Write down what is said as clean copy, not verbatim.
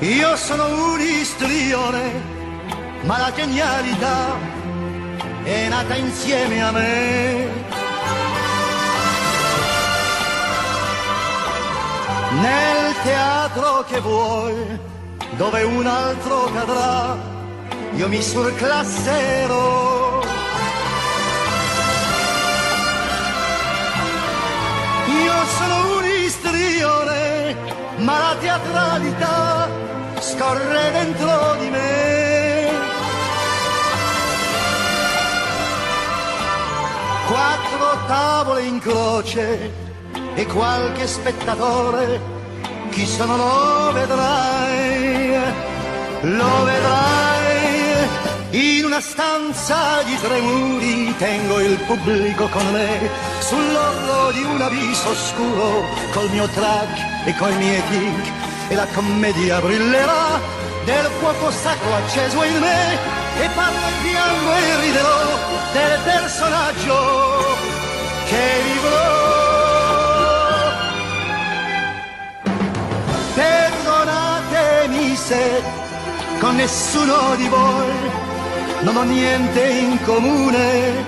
Io sono un istrione, ma la genialità è nata insieme a me. Nel teatro che vuoi, dove un altro cadrà, io mi surclasserò. Io sono un istrione, ma la teatralità scorre dentro di me. Quattro tavole in croce e qualche spettatore, chi sono lo vedrai, lo vedrai. In una stanza di 3 muri tengo il pubblico con me, sull'orlo di un abisso oscuro, col mio track e coi miei tic, e la commedia brillerà del fuoco sacro acceso in me, e parlo in piango e riderò del personaggio che vivrò. Perdonatemi se con nessuno di voi non ho niente in comune,